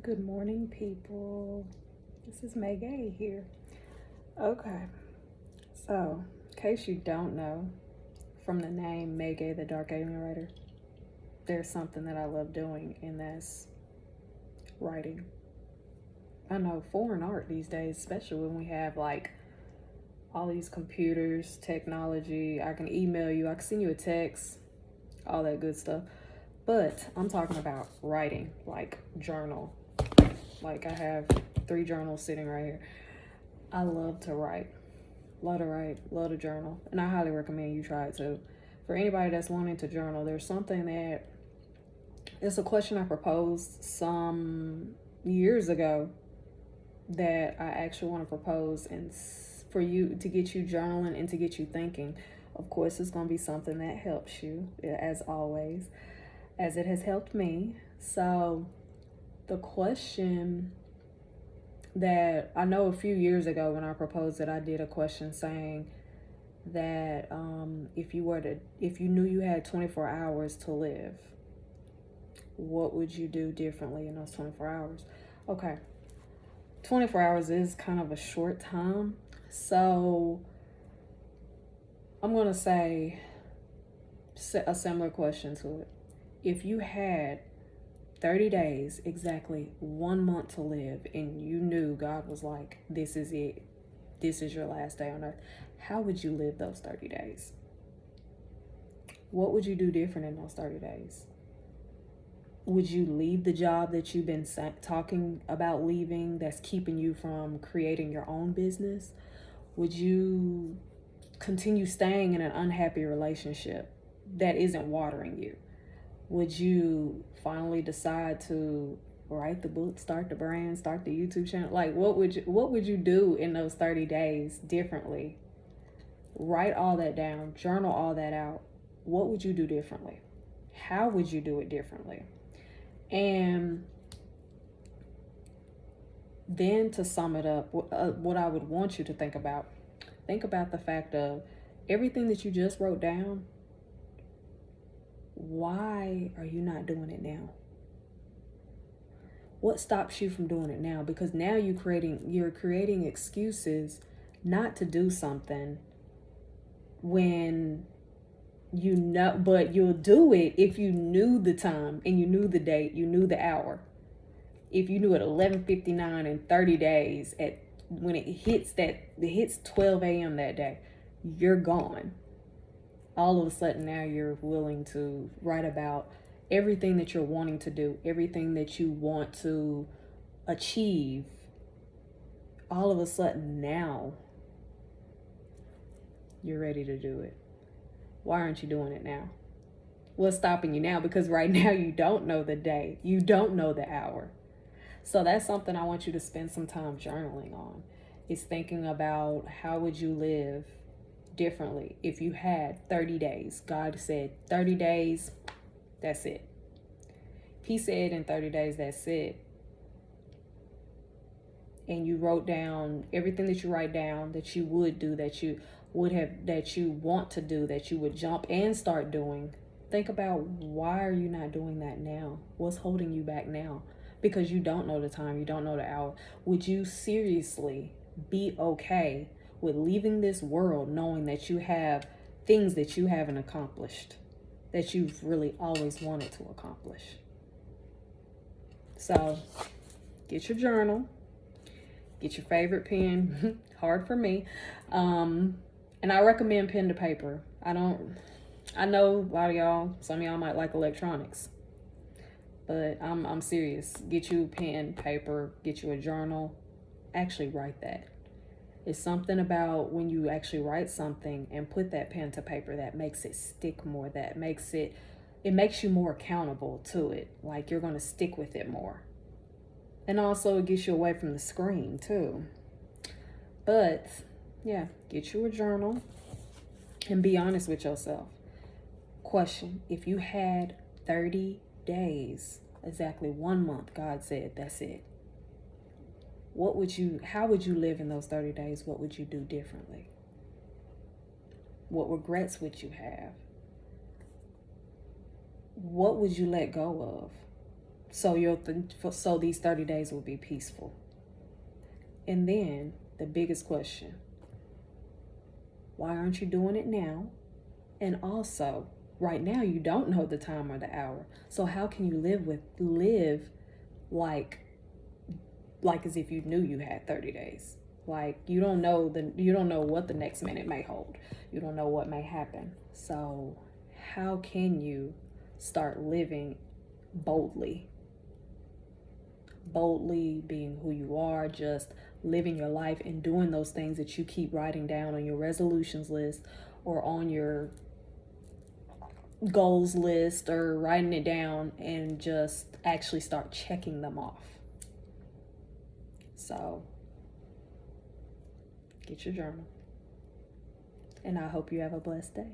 Good morning, people. This is Meg.A. here. Okay, so in case you don't know, from the name Meg.A. the Dark Alien Writer, there's something that I love doing, and that's writing. I know foreign art these days, especially when we have like all these computers, technology. I can email you, I can send you a text, all that good stuff. But I'm talking about writing, like journal. Like I have 3 journals sitting right here. I love to write. Love to write, love to journal. And I highly recommend you try it too. For anybody that's wanting to journal, there's something that it's a question I proposed some years ago that I actually want to propose and for you to get you journaling and to get you thinking. Of course, it's going to be something that helps you, as always, as it has helped me. So, the question that I know a few years ago when I proposed it, I did a question saying that if you knew you had 24 hours to live, what would you do differently in those 24 hours? Okay, 24 hours is kind of a short time, so I'm gonna say a similar question to it. If you had 30 days, exactly 1 month to live, and you knew God was like, this is it, this is your last day on earth, how would you live those 30 days? What would you do different in those 30 days? Would you leave the job that you've been talking about leaving that's keeping you from creating your own business? Would you continue staying in an unhappy relationship that isn't watering you? Would you finally decide to write the book, start the brand, start the YouTube channel? Like, what would you do in those 30 days differently? Write all that down, journal all that out. What would you do differently? How would you do it differently? And then to sum it up, what I would want you to think about the fact of everything that you just wrote down. Why are you not doing it now? What stops you from doing it now? Because now you're creating excuses not to do something when you know, but you'll do it if you knew the time and you knew the date, you knew the hour. If you knew at 11:59 in 30 days, at when it hits 12 a.m. that day, you're gone. All of a sudden now you're willing to write about everything that you're wanting to do, everything that you want to achieve. All of a sudden now you're ready to do it. Why aren't you doing it now? What's stopping you now? Because right now you don't know the day, you don't know the hour. So that's something I want you to spend some time journaling on. Is thinking about how would you live differently if you had 30 days. God said 30 days, that's it. If he said in 30 days, that's it, and you wrote down everything that you write down that you would do, that you want to do, that you would jump and start doing, think about why are you not doing that now? What's holding you back now? Because you don't know the time, you don't know the hour. Would you seriously be okay with leaving this world knowing that you have things that you haven't accomplished, that you've really always wanted to accomplish? So get your journal, get your favorite pen. Hard for me. And I recommend pen to paper. I know a lot of y'all, some of y'all might like electronics, but I'm serious. Get you pen, paper, get you a journal. Actually write that. It's something about when you actually write something and put that pen to paper that makes it stick more, that makes it makes you more accountable to it. Like you're going to stick with it more. And also it gets you away from the screen too. But yeah, get you a journal and be honest with yourself. Question: if you had 30 days, exactly 1 month, God said that's it, how would you live in those 30 days? What would you do differently? What regrets would you have? What would you let go of? So these 30 days will be peaceful. And then the biggest question, why aren't you doing it now? And also, right now you don't know the time or the hour. So how can you live like as if you knew you had 30 days? Like you don't know what the next minute may hold. You don't know what may happen. So how can you start living boldly? Boldly being who you are, just living your life and doing those things that you keep writing down on your resolutions list or on your goals list, or writing it down and just actually start checking them off. So get your journal, and I hope you have a blessed day.